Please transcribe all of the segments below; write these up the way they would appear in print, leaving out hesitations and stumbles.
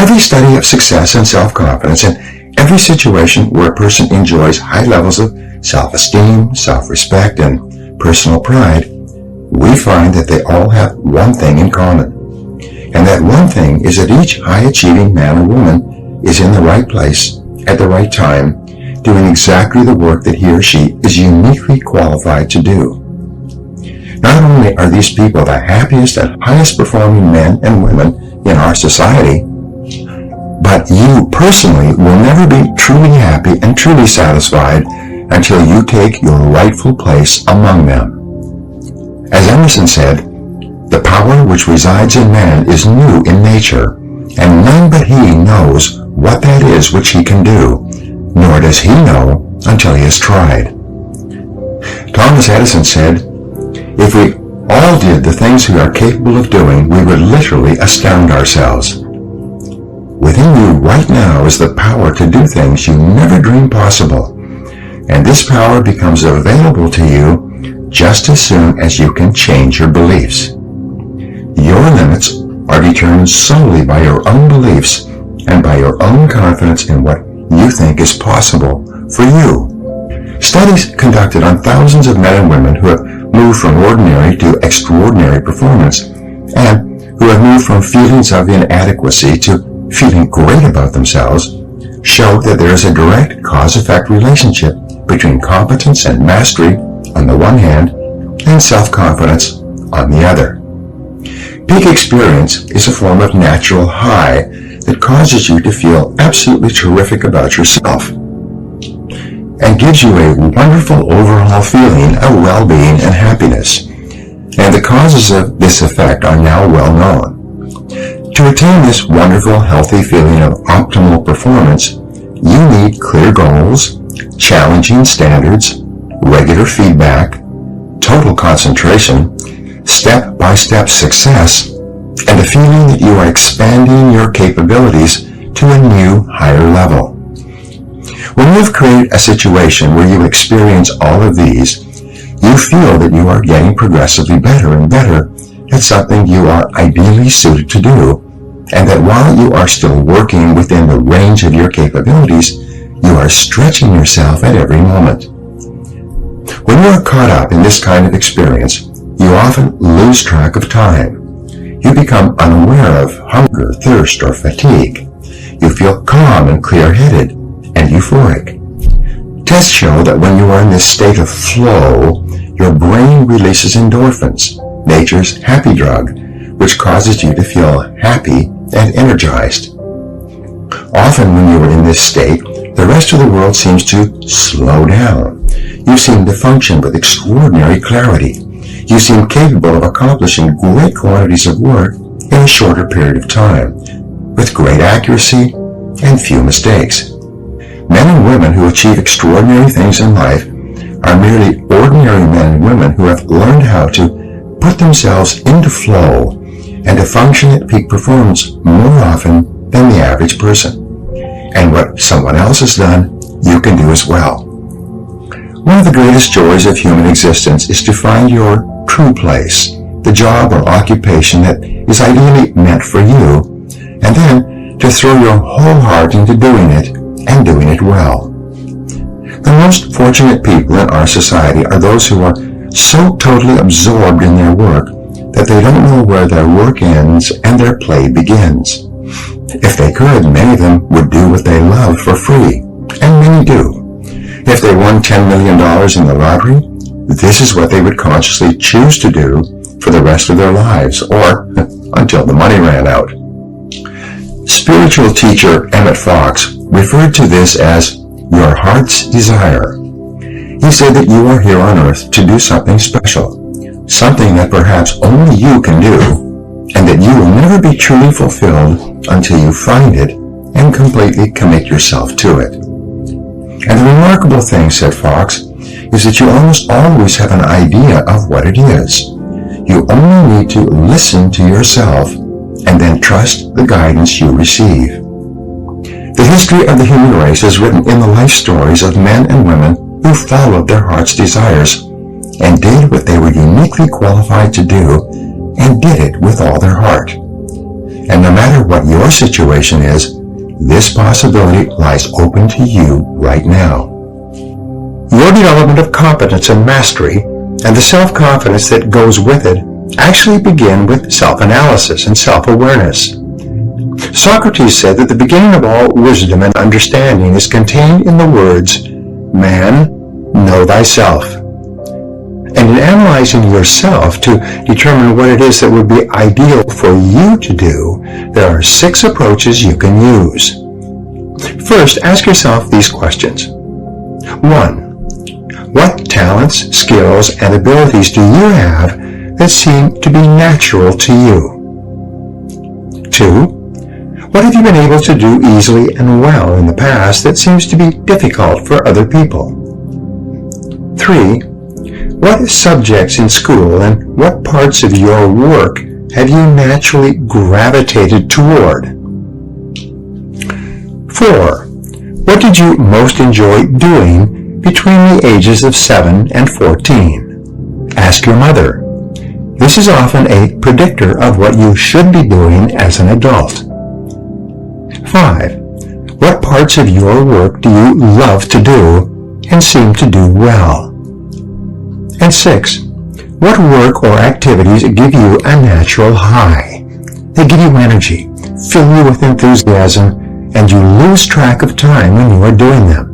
every study of success and self-confidence, in every situation where a person enjoys high levels of self-esteem, self-respect, and personal pride, we find that they all have one thing in common. And that one thing is that each high-achieving man or woman is in the right place at the right time, doing exactly the work that he or she is uniquely qualified to do. Not only are these people the happiest and highest performing men and women in our society, but you personally will never be truly happy and truly satisfied until you take your rightful place among them. As Emerson said, the power which resides in man is new in nature, and none but he knows what that is which he can do, nor does he know until he has tried. Thomas Edison said, "If we all did the things we are capable of doing, we would literally astound ourselves." Within you right now is the power to do things you never dreamed possible, and this power becomes available to you just as soon as you can change your beliefs. Your limits are determined solely by your own beliefs and by your own confidence in what you think is possible for you. Studies conducted on thousands of men and women who have moved from ordinary to extraordinary performance, and who have moved from feelings of inadequacy to feeling great about themselves, show that there is a direct cause-effect relationship between competence and mastery on the one hand, and self-confidence on the other. Peak experience is a form of natural high that causes you to feel absolutely terrific about yourself and gives you a wonderful overall feeling of well-being and happiness. And the causes of this effect are now well known. To attain this wonderful, healthy feeling of optimal performance, you need clear goals, challenging standards, regular feedback, total concentration, step-by-step success, and a feeling that you are expanding your capabilities to a new, higher level. When you have created a situation where you experience all of these, you feel that you are getting progressively better and better at something you are ideally suited to do, and that while you are still working within the range of your capabilities, you are stretching yourself at every moment. When you are caught up in this kind of experience, you often lose track of time. You become unaware of hunger, thirst, or fatigue. You feel calm and clear-headed and euphoric. Tests show that when you are in this state of flow, your brain releases endorphins, nature's happy drug, which causes you to feel happy and energized. Often when you are in this state, the rest of the world seems to slow down. You seem to function with extraordinary clarity. You seem capable of accomplishing great quantities of work in a shorter period of time, with great accuracy and few mistakes. Men and women who achieve extraordinary things in life are merely ordinary men and women who have learned how to put themselves into flow and to function at peak performance more often than the average person. And what someone else has done, you can do as well. One of the greatest joys of human existence is to find your true place, the job or occupation that is ideally meant for you, and then to throw your whole heart into doing it and doing it well. The most fortunate people in our society are those who are so totally absorbed in their work that they don't know where their work ends and their play begins. If they could, many of them would do what they love for free, and many do. If they won $10 million in the lottery, this is what they would consciously choose to do for the rest of their lives, or until the money ran out. Spiritual teacher Emmett Fox referred to this as your heart's desire. He said that you are here on earth to do something special, something that perhaps only you can do, and that you will never be truly fulfilled until you find it and completely commit yourself to it. And the remarkable thing, said Fox, is that you almost always have an idea of what it is. You only need to listen to yourself and then trust the guidance you receive. The history of the human race is written in the life stories of men and women who followed their heart's desires and did what they were uniquely qualified to do, and did it with all their heart. And no matter what your situation is, this possibility lies open to you right now. Your development of competence and mastery, and the self-confidence that goes with it, actually begin with self-analysis and self-awareness. Socrates said that the beginning of all wisdom and understanding is contained in the words, "Man, know thyself." And in analyzing yourself to determine what it is that would be ideal for you to do, there are 6 approaches you can use. First, ask yourself these questions. 1. What talents, skills, and abilities do you have that seem to be natural to you? 2. What have you been able to do easily and well in the past that seems to be difficult for other people? 3. What subjects in school and what parts of your work have you naturally gravitated toward? 4. What did you most enjoy doing between the ages of 7 and 14? Ask your mother. This is often a predictor of what you should be doing as an adult. 5. What parts of your work do you love to do and seem to do well? And 6. What work or activities give you a natural high? They give you energy, fill you with enthusiasm, and you lose track of time when you are doing them.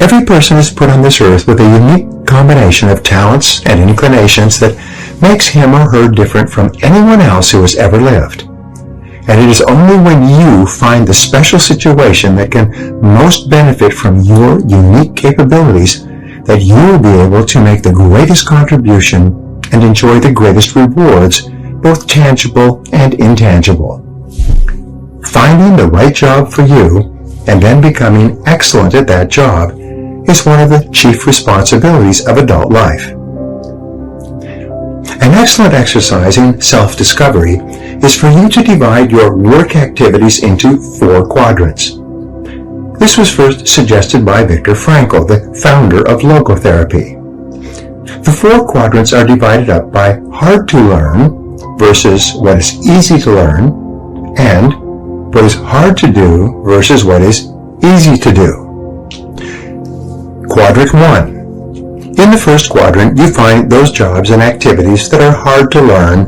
Every person is put on this earth with a unique combination of talents and inclinations that makes him or her different from anyone else who has ever lived. And it is only when you find the special situation that can most benefit from your unique capabilities that you will be able to make the greatest contribution and enjoy the greatest rewards, both tangible and intangible. Finding the right job for you and then becoming excellent at that job is one of the chief responsibilities of adult life. An excellent exercise in self-discovery is for you to divide your work activities into 4 quadrants. This was first suggested by Viktor Frankl, the founder of logotherapy. The 4 quadrants are divided up by hard to learn versus what is easy to learn, and what is hard to do versus what is easy to do. Quadrant 1. In the first quadrant, you find those jobs and activities that are hard to learn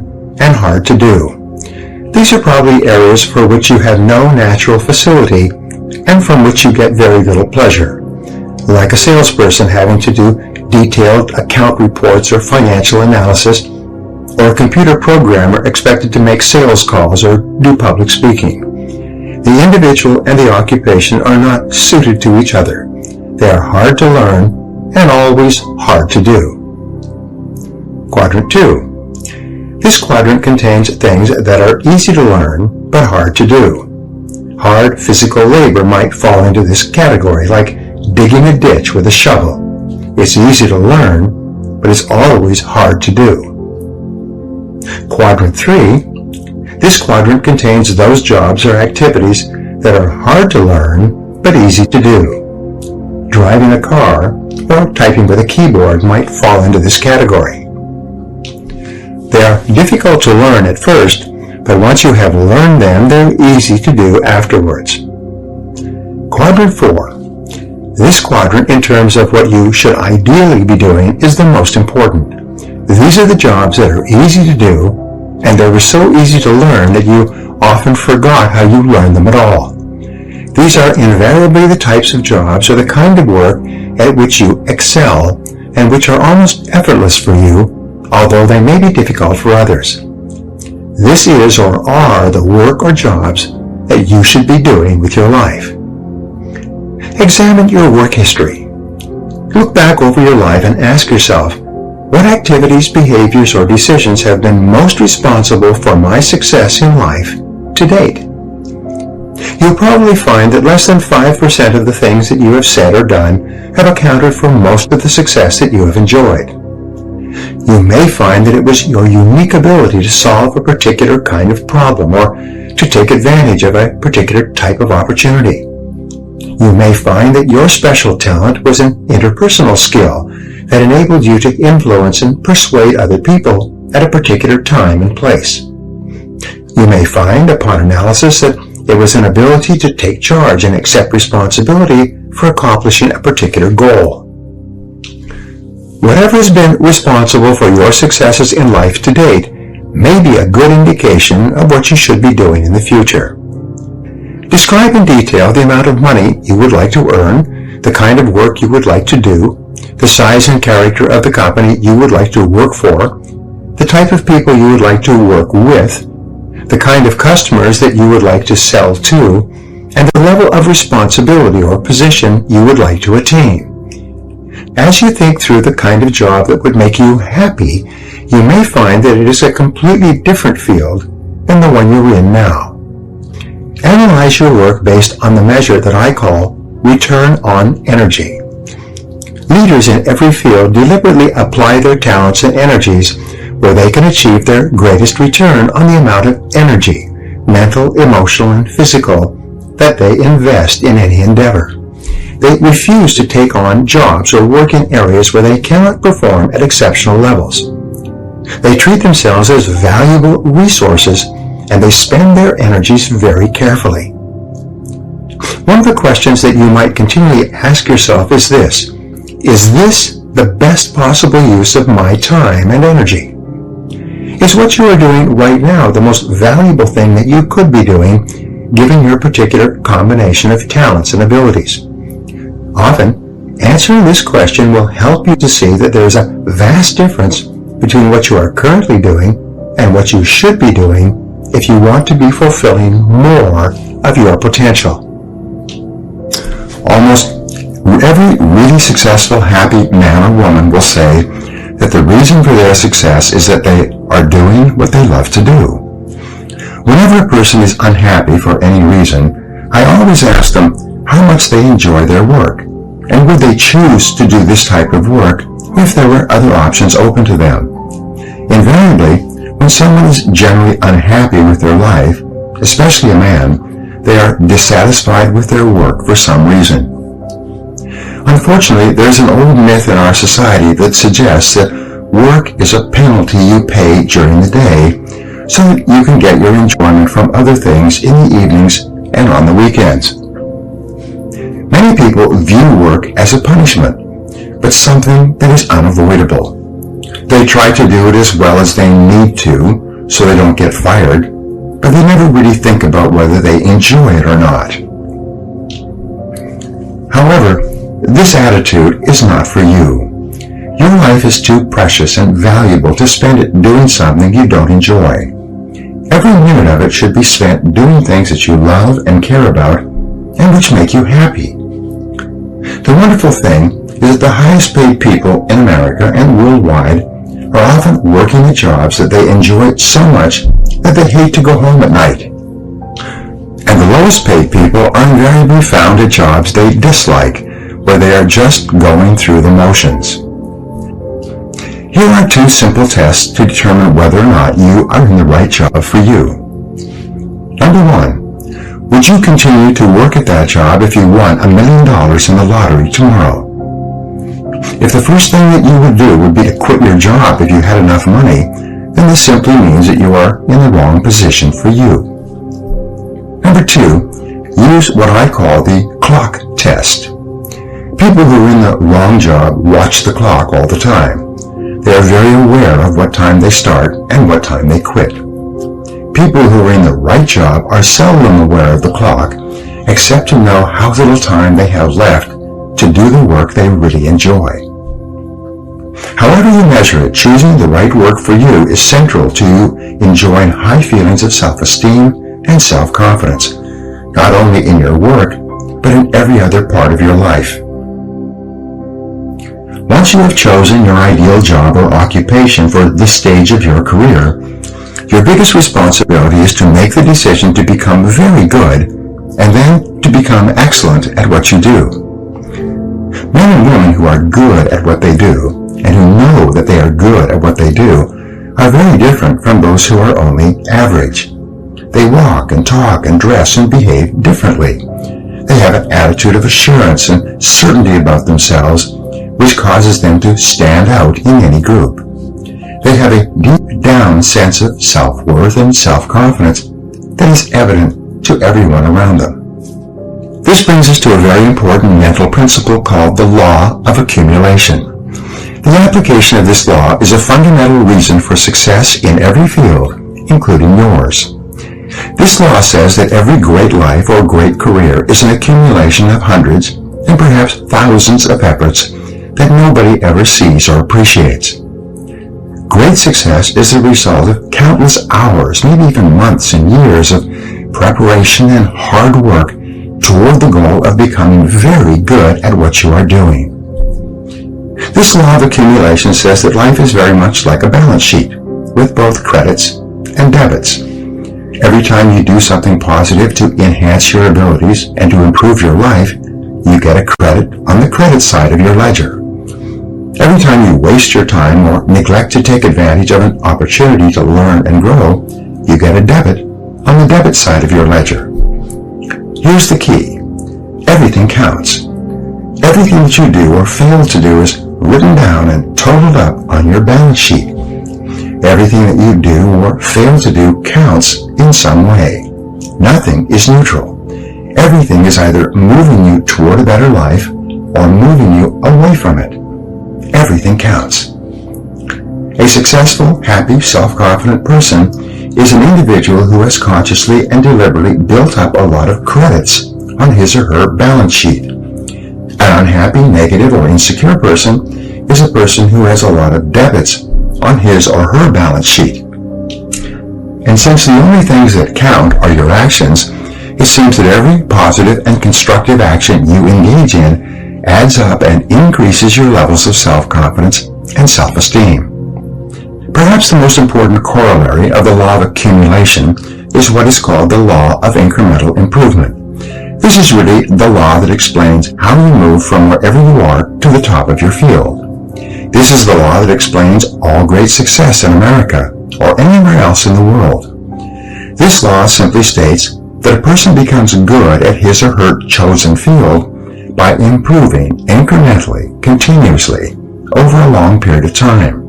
and hard to do. These are probably areas for which you have no natural facility and from which you get very little pleasure, like a salesperson having to do detailed account reports or financial analysis, or a computer programmer expected to make sales calls or do public speaking. The individual and the occupation are not suited to each other. They are hard to learn and always hard to do. Quadrant 2. This quadrant contains things that are easy to learn but hard to do. Hard physical labor might fall into this category, like digging a ditch with a shovel. It's easy to learn, but it's always hard to do. Quadrant 3. This quadrant contains those jobs or activities that are hard to learn but easy to do. Driving a car or typing with a keyboard might fall into this category. They are difficult to learn at first, but once you have learned them, they're easy to do afterwards. Quadrant 4. This quadrant, in terms of what you should ideally be doing, is the most important. These are the jobs that are easy to do, and they were so easy to learn that you often forgot how you learned them at all. These are invariably the types of jobs or the kind of work at which you excel and which are almost effortless for you, although they may be difficult for others. This is or are the work or jobs that you should be doing with your life. Examine your work history. Look back over your life and ask yourself, what activities, behaviors, or decisions have been most responsible for my success in life to date? You'll probably find that less than 5% of the things that you have said or done have accounted for most of the success that you have enjoyed. You may find that it was your unique ability to solve a particular kind of problem or to take advantage of a particular type of opportunity. You may find that your special talent was an interpersonal skill that enabled you to influence and persuade other people at a particular time and place. You may find upon analysis that it was an ability to take charge and accept responsibility for accomplishing a particular goal. Whatever has been responsible for your successes in life to date may be a good indication of what you should be doing in the future. Describe in detail the amount of money you would like to earn, the kind of work you would like to do, the size and character of the company you would like to work for, the type of people you would like to work with, the kind of customers that you would like to sell to, and the level of responsibility or position you would like to attain. As you think through the kind of job that would make you happy, you may find that it is a completely different field than the one you're in now. Analyze your work based on the measure that I call return on energy. Leaders in every field deliberately apply their talents and energies where they can achieve their greatest return on the amount of energy, mental, emotional, and physical, that they invest in any endeavor. They refuse to take on jobs or work in areas where they cannot perform at exceptional levels. They treat themselves as valuable resources, and they spend their energies very carefully. One of the questions that you might continually ask yourself is this: is this the best possible use of my time and energy? Is what you are doing right now the most valuable thing that you could be doing, given your particular combination of talents and abilities? Often, answering this question will help you to see that there is a vast difference between what you are currently doing and what you should be doing if you want to be fulfilling more of your potential. Almost every really successful, happy man or woman will say that the reason for their success is that they are doing what they love to do. Whenever a person is unhappy for any reason, I always ask them how much they enjoy their work, and would they choose to do this type of work if there were other options open to them. Invariably, when someone is generally unhappy with their life, especially a man, they are dissatisfied with their work for some reason. Unfortunately, there's an old myth in our society that suggests that work is a penalty you pay during the day so that you can get your enjoyment from other things in the evenings and on the weekends. Many people view work as a punishment, but something that is unavoidable. They try to do it as well as they need to so they don't get fired, but they never really think about whether they enjoy it or not. However, this attitude is not for you. Your life is too precious and valuable to spend it doing something you don't enjoy. Every minute of it should be spent doing things that you love and care about and which make you happy. The wonderful thing is that the highest paid people in America and worldwide are often working at jobs that they enjoy so much that they hate to go home at night. And the lowest paid people are invariably found at jobs they dislike, where they are just going through the motions. Here are two simple tests to determine whether or not you are in the right job for you. Number one, would you continue to work at that job if you won $1 million in the lottery tomorrow? If the first thing that you would do would be to quit your job if you had enough money, then this simply means that you are in the wrong position for you. Number two, use what I call the clock test. People who are in the wrong job watch the clock all the time. They are very aware of what time they start and what time they quit. People who are in the right job are seldom aware of the clock, except to know how little time they have left to do the work they really enjoy. However you measure it, choosing the right work for you is central to you enjoying high feelings of self-esteem and self-confidence, not only in your work, but in every other part of your life. Once you have chosen your ideal job or occupation for this stage of your career, your biggest responsibility is to make the decision to become very good and then to become excellent at what you do. Men and women who are good at what they do and who know that they are good at what they do are very different from those who are only average. They walk and talk and dress and behave differently. They have an attitude of assurance and certainty about themselves, which causes them to stand out in any group. They have a deep profound sense of self-worth and self-confidence that is evident to everyone around them. This brings us to a very important mental principle called the law of accumulation. The application of this law is a fundamental reason for success in every field, including yours. This law says that every great life or great career is an accumulation of hundreds and perhaps thousands of efforts that nobody ever sees or appreciates. Great success is the result of countless hours, maybe even months and years of preparation and hard work toward the goal of becoming very good at what you are doing. This law of accumulation says that life is very much like a balance sheet, with both credits and debits. Every time you do something positive to enhance your abilities and to improve your life, you get a credit on the credit side of your ledger. Every time you waste your time or neglect to take advantage of an opportunity to learn and grow, you get a debit on the debit side of your ledger. Here's the key. Everything counts. Everything that you do or fail to do is written down and totaled up on your balance sheet. Everything that you do or fail to do counts in some way. Nothing is neutral. Everything is either moving you toward a better life or moving you away from it. Everything counts. A successful, happy, self-confident person is an individual who has consciously and deliberately built up a lot of credits on his or her balance sheet. An unhappy, negative, or insecure person is a person who has a lot of debits on his or her balance sheet. And since the only things that count are your actions, it seems that every positive and constructive action you engage in adds up and increases your levels of self-confidence and self-esteem. Perhaps the most important corollary of the law of accumulation is what is called the law of incremental improvement. This is really the law that explains how you move from wherever you are to the top of your field. This is the law that explains all great success in America or anywhere else in the world. This law simply states that a person becomes good at his or her chosen field by improving incrementally, continuously, over a long period of time.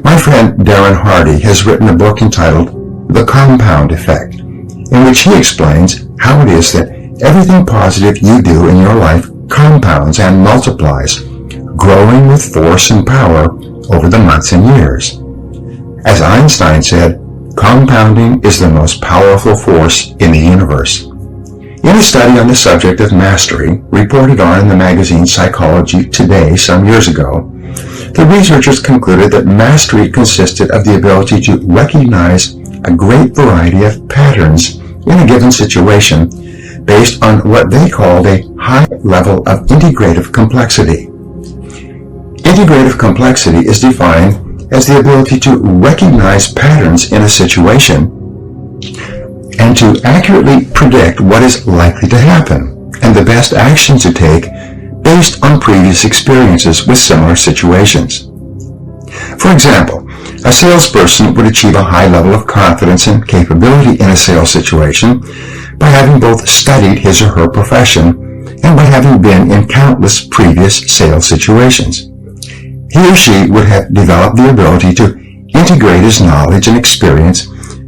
My friend Darren Hardy has written a book entitled The Compound Effect, in which he explains how it is that everything positive you do in your life compounds and multiplies, growing with force and power over the months and years. As Einstein said, compounding is the most powerful force in the universe. In a study on the subject of mastery, reported on in the magazine Psychology Today some years ago, the researchers concluded that mastery consisted of the ability to recognize a great variety of patterns in a given situation based on what they called a high level of integrative complexity. Integrative complexity is defined as the ability to recognize patterns in a situation and to accurately predict what is likely to happen and the best action to take based on previous experiences with similar situations. For example, a salesperson would achieve a high level of confidence and capability in a sales situation by having both studied his or her profession and by having been in countless previous sales situations. He or she would have developed the ability to integrate his knowledge and experience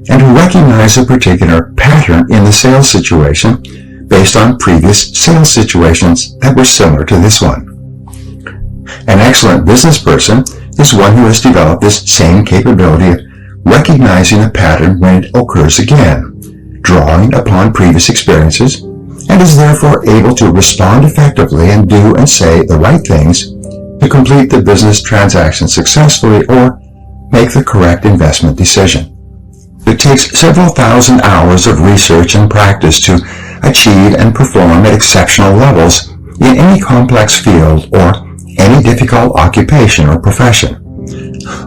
and to recognize a particular pattern in the sales situation based on previous sales situations that were similar to this one. An excellent business person is one who has developed this same capability of recognizing a pattern when it occurs again, drawing upon previous experiences, and is therefore able to respond effectively and do and say the right things to complete the business transaction successfully or make the correct investment decision. It takes several thousand hours of research and practice to achieve and perform at exceptional levels in any complex field or any difficult occupation or profession.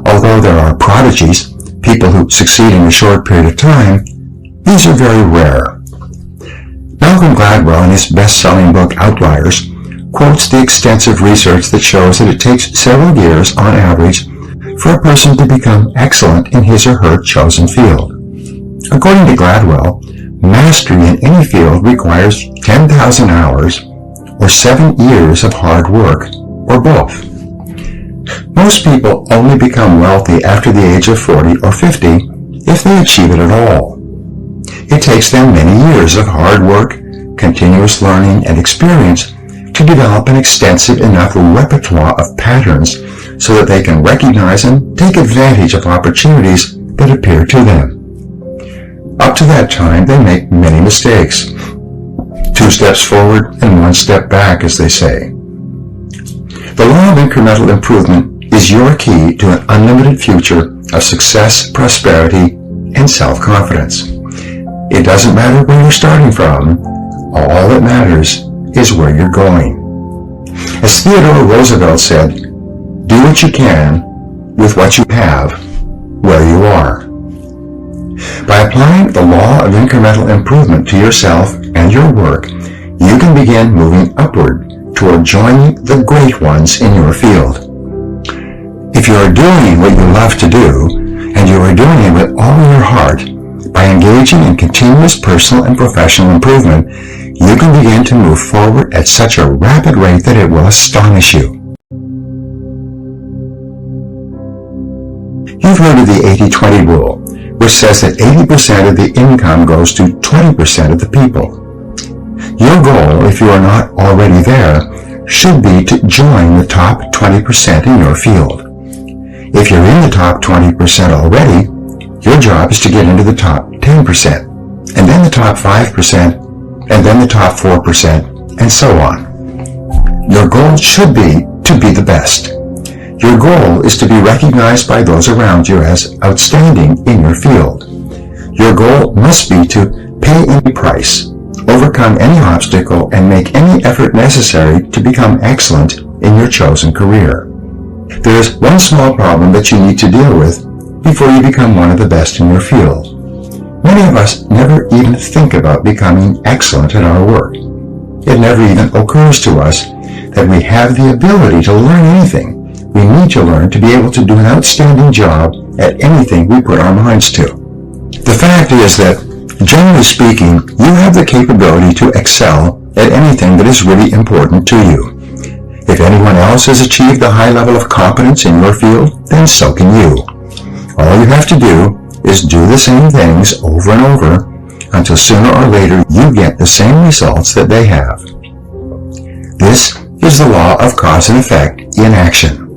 Although there are prodigies, people who succeed in a short period of time, these are very rare. Malcolm Gladwell, in his best-selling book Outliers, quotes the extensive research that shows that it takes several years on average for a person to become excellent in his or her chosen field. According to Gladwell, mastery in any field requires 10,000 hours or 7 years of hard work, or both. Most people only become wealthy after the age of 40 or 50 if they achieve it at all. It takes them many years of hard work, continuous learning, and experience to develop an extensive enough repertoire of patterns so that they can recognize and take advantage of opportunities that appear to them. Up to that time, they make many mistakes. 2 steps forward and 1 step back, as they say. The law of incremental improvement is your key to an unlimited future of success, prosperity, and self-confidence. It doesn't matter where you're starting from. All that matters is where you're going. As Theodore Roosevelt said, do what you can with what you have where you are. By applying the law of incremental improvement to yourself and your work, you can begin moving upward toward joining the great ones in your field. If you are doing what you love to do, and you are doing it with all your heart, by engaging in continuous personal and professional improvement, you can begin to move forward at such a rapid rate that it will astonish you. You've heard of the 80-20 rule, which says that 80% of the income goes to 20% of the people. Your goal, if you are not already there, should be to join the top 20% in your field. If you're in the top 20% already, your job is to get into the top 10%, and then the top 5%, and then the top 4%, and so on. Your goal should be to be the best. Your goal is to be recognized by those around you as outstanding in your field. Your goal must be to pay any price, overcome any obstacle, and make any effort necessary to become excellent in your chosen career. There is one small problem that you need to deal with before you become one of the best in your field. Many of us never even think about becoming excellent at our work. It never even occurs to us that we have the ability to learn anything we need to learn to be able to do an outstanding job at anything we put our minds to. The fact is that, generally speaking, you have the capability to excel at anything that is really important to you. If anyone else has achieved a high level of competence in your field, then so can you. All you have to do is do the same things over and over until sooner or later you get the same results that they have. This is the law of cause and effect in action.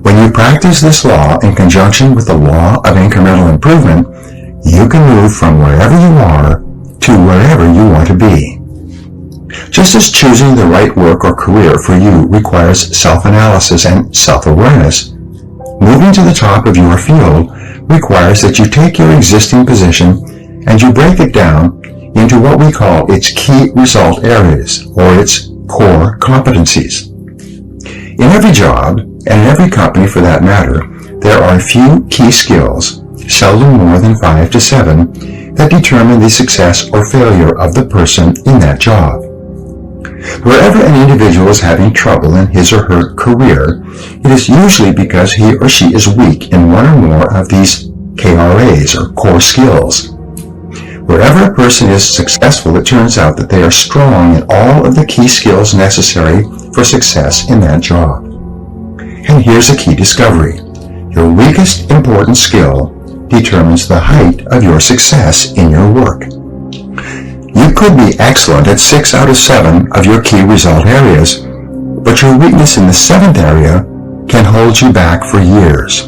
When you practice this law in conjunction with the law of incremental improvement, you can move from wherever you are to wherever you want to be. Just as choosing the right work or career for you requires self-analysis and self-awareness, moving to the top of your field requires that you take your existing position and you break it down into what we call its key result areas, or its core competencies. In every job, and in every company for that matter, there are a few key skills, seldom more than 5 to 7, that determine the success or failure of the person in that job. Wherever an individual is having trouble in his or her career, it is usually because he or she is weak in one or more of these KRAs, or core skills. Wherever a person is successful, it turns out that they are strong in all of the key skills necessary for success in that job. And here's a key discovery. Your weakest important skill determines the height of your success in your work. You could be excellent at 6 out of 7 of your key result areas, but your weakness in the 7th area can hold you back for years.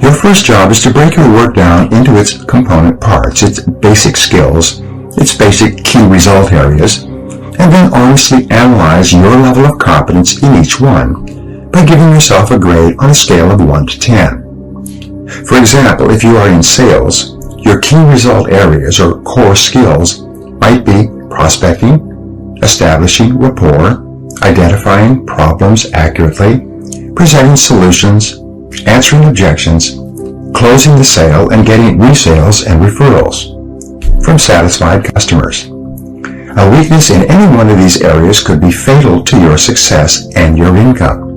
Your first job is to break your work down into its component parts, its basic skills, its basic key result areas, and then honestly analyze your level of competence in each one by giving yourself a grade on a scale of 1 to 10. For example, if you are in sales, your key result areas or core skills might be prospecting, establishing rapport, identifying problems accurately, presenting solutions, answering objections, closing the sale, and getting resales and referrals from satisfied customers. A weakness in any one of these areas could be fatal to your success and your income.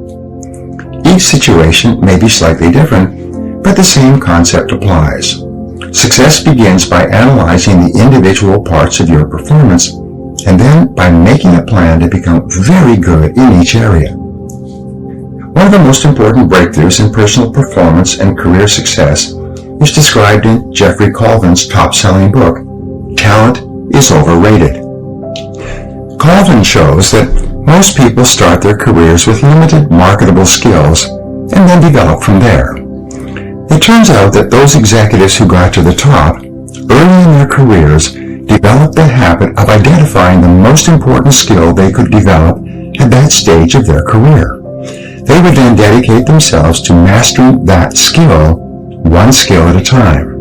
Each situation may be slightly different, but the same concept applies. Success begins by analyzing the individual parts of your performance and then by making a plan to become very good in each area. One of the most important breakthroughs in personal performance and career success is described in Jeffrey Colvin's top-selling book, Talent is Overrated. Colvin shows that most people start their careers with limited marketable skills and then develop from there. It turns out that those executives who got to the top early in their careers developed the habit of identifying the most important skill they could develop at that stage of their career. They would then dedicate themselves to mastering that skill, one skill at a time.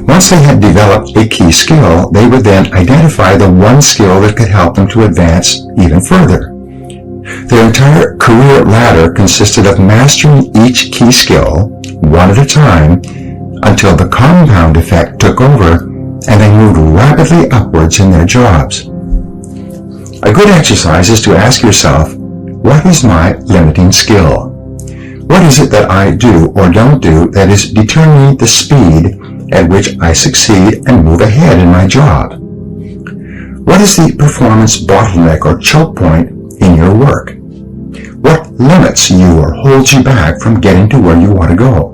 Once they had developed a key skill, they would then identify the one skill that could help them to advance even further. Their entire career ladder consisted of mastering each key skill, one at a time, until the compound effect took over and they moved rapidly upwards in their jobs. A good exercise is to ask yourself, what is my limiting skill? What is it that I do or don't do that is determining the speed at which I succeed and move ahead in my job? What is the performance bottleneck or choke point in your work? What limits you or holds you back from getting to where you want to go?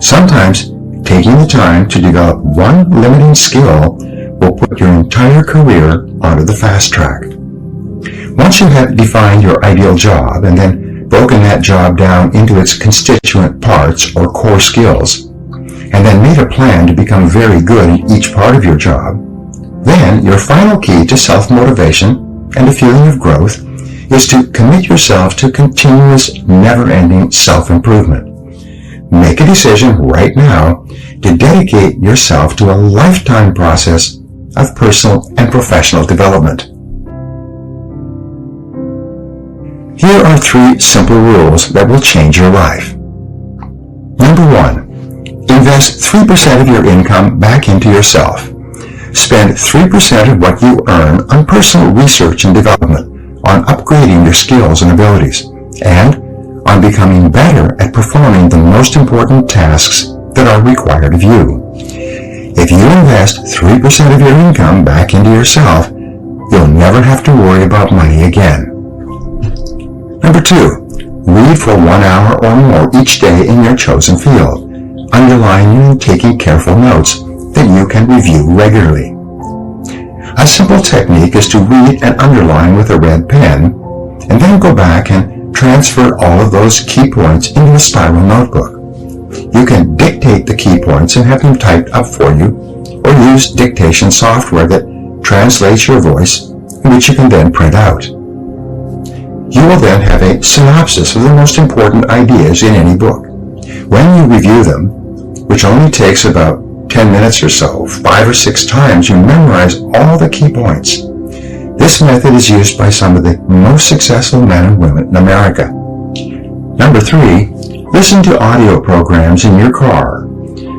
Sometimes taking the time to develop one limiting skill will put your entire career onto the fast track. Once you have defined your ideal job and then broken that job down into its constituent parts or core skills, and then made a plan to become very good in each part of your job, then your final key to self-motivation and a feeling of growth is to commit yourself to continuous, never-ending self-improvement. Make a decision right now to dedicate yourself to a lifetime process of personal and professional development. Here are 3 simple rules that will change your life. Number 1. Invest 3% of your income back into yourself. Spend 3% of what you earn on personal research and development, on upgrading your skills and abilities, and on becoming better at performing the most important tasks that are required of you. If you invest 3% of your income back into yourself, you'll never have to worry about money again. Number 2, read for 1 hour or more each day in your chosen field, underlining and taking careful notes that you can review regularly. A simple technique is to read and underline with a red pen, and then go back and transfer all of those key points into a spiral notebook. You can dictate the key points and have them typed up for you, or use dictation software that translates your voice, which you can then print out. You will then have a synopsis of the most important ideas in any book. When you review them, which only takes about 10 minutes or so, 5 or 6 times, you memorize all the key points. This method is used by some of the most successful men and women in America. Number 3, listen to audio programs in your car.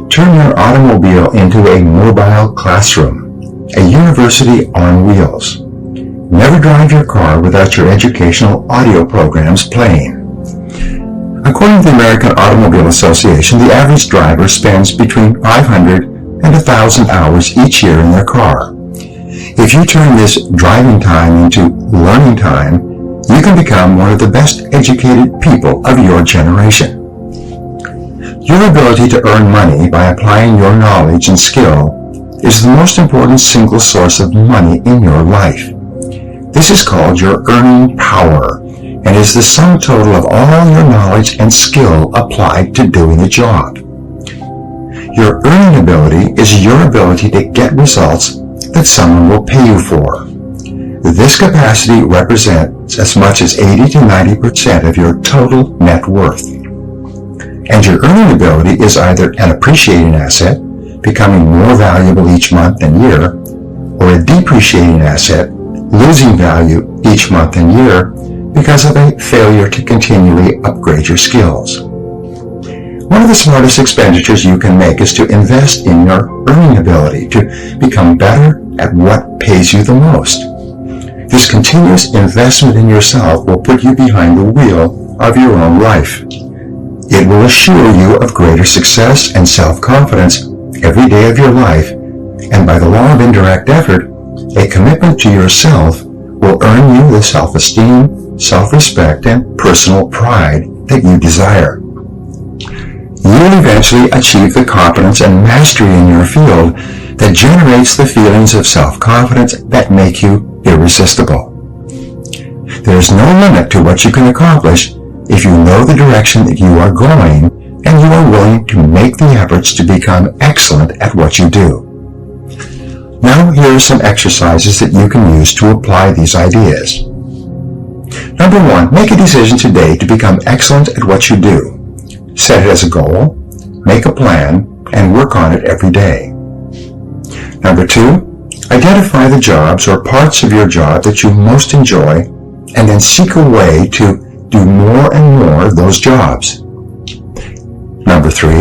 Turn your automobile into a mobile classroom, a university on wheels. Never drive your car without your educational audio programs playing. According to the American Automobile Association, the average driver spends between 500 and 1,000 hours each year in their car. If you turn this driving time into learning time, you can become one of the best educated people of your generation. Your ability to earn money by applying your knowledge and skill is the most important single source of money in your life. This is called your earning power, and is the sum total of all your knowledge and skill applied to doing a job. Your earning ability is your ability to get results that someone will pay you for. This capacity represents as much as 80 to 90% of your total net worth. And your earning ability is either an appreciating asset, becoming more valuable each month and year, or a depreciating asset, losing value each month and year because of a failure to continually upgrade your skills. One of the smartest expenditures you can make is to invest in your earning ability to become better at what pays you the most. This continuous investment in yourself will put you behind the wheel of your own life. It will assure you of greater success and self-confidence every day of your life, and by the law of indirect effort, a commitment to yourself will earn you the self-esteem, self-respect, and personal pride that you desire. You will eventually achieve the competence and mastery in your field that generates the feelings of self-confidence that make you irresistible. There is no limit to what you can accomplish if you know the direction that you are going and you are willing to make the efforts to become excellent at what you do. Now here are some exercises that you can use to apply these ideas. Number 1, make a decision today to become excellent at what you do. Set it as a goal, make a plan, and work on it every day. Number 2, identify the jobs or parts of your job that you most enjoy and then seek a way to do more and more of those jobs. Number 3,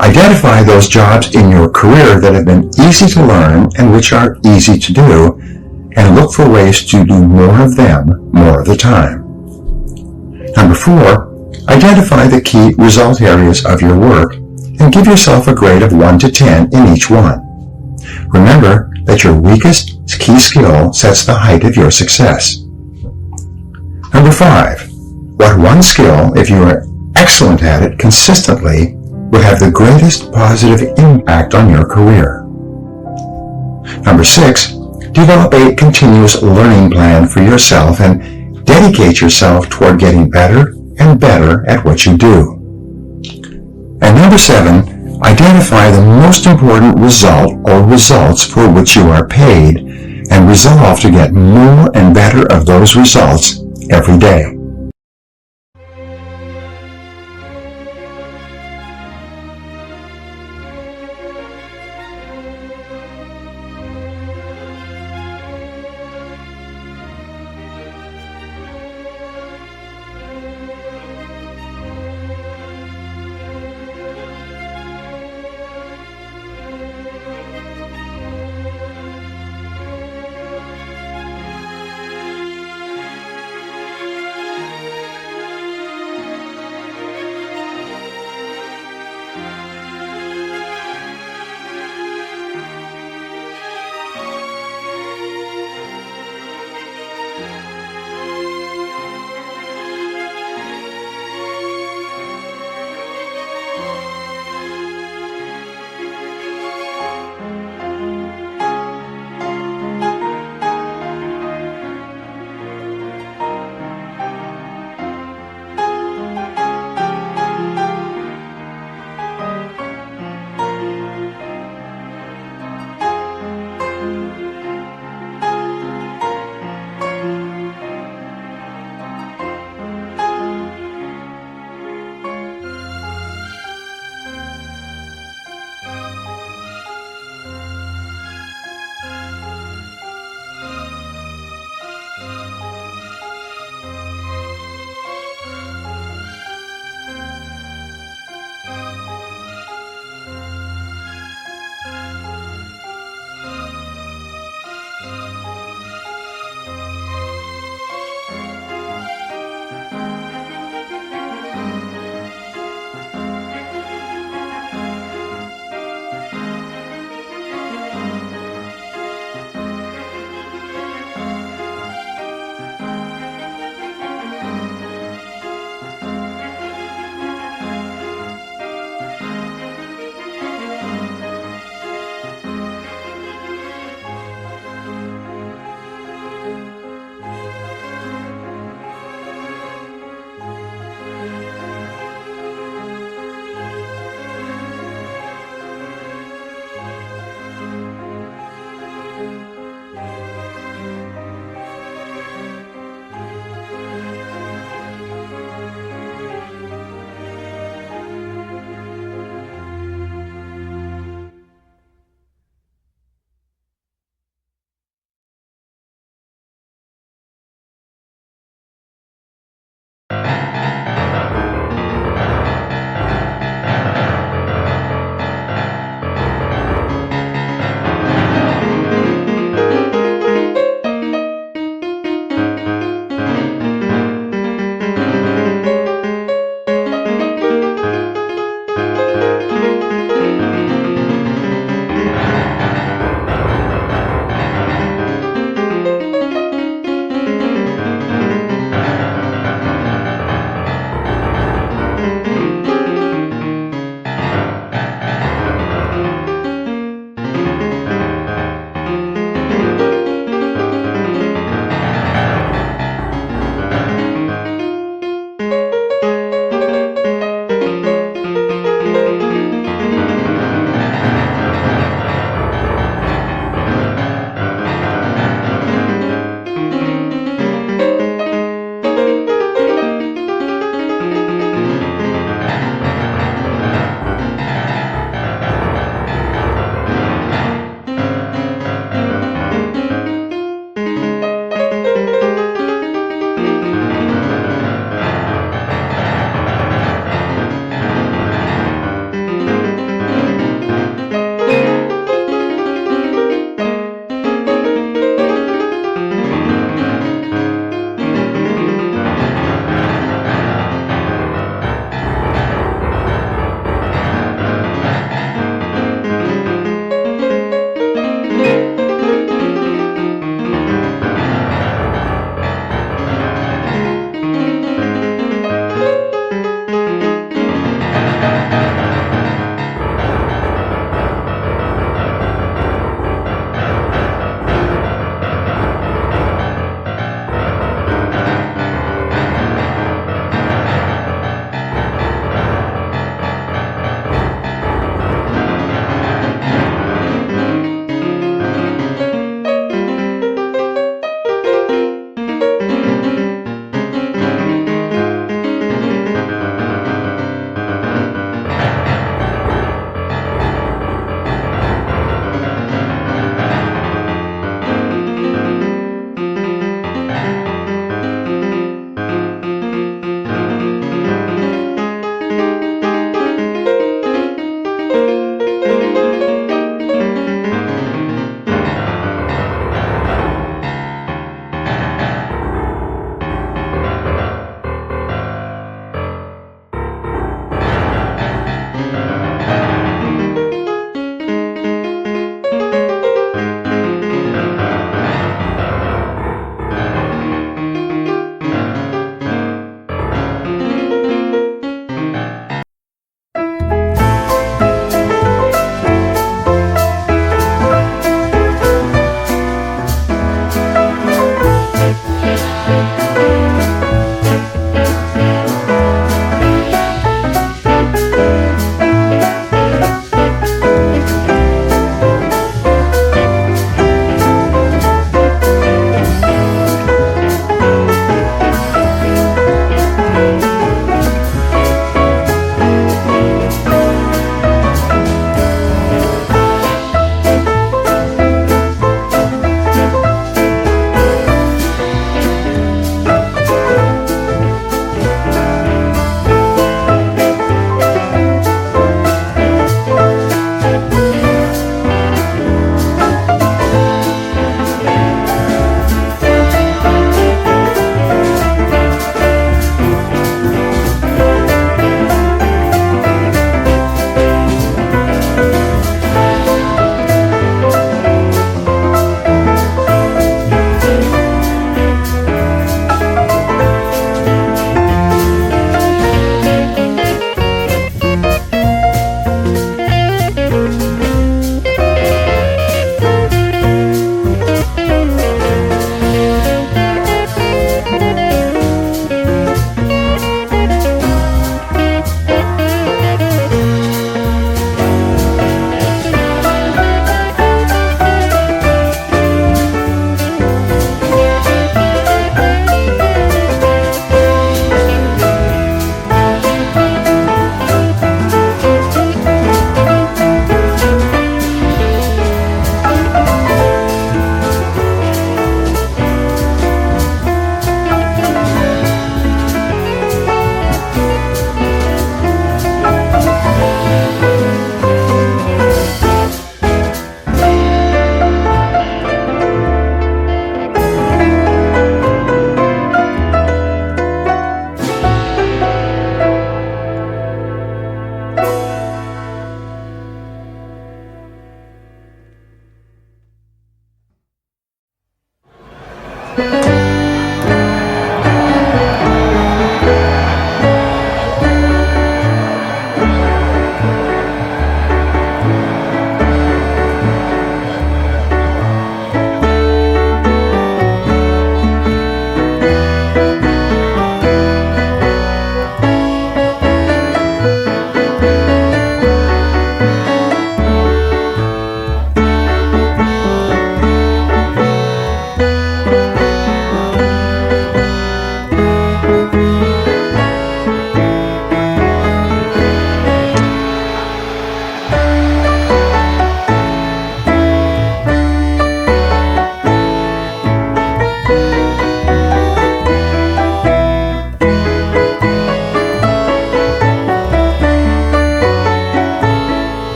identify those jobs in your career that have been easy to learn and which are easy to do, and look for ways to do more of them more of the time. Number 4, identify the key result areas of your work and give yourself a grade of 1 to 10 in each one. Remember that your weakest key skill sets the height of your success. Number 5, what one skill, if you are excellent at it consistently, will have the greatest positive impact on your career. Number 6, develop a continuous learning plan for yourself and dedicate yourself toward getting better and better at what you do. And number 7, identify the most important result or results for which you are paid and resolve to get more and better of those results every day.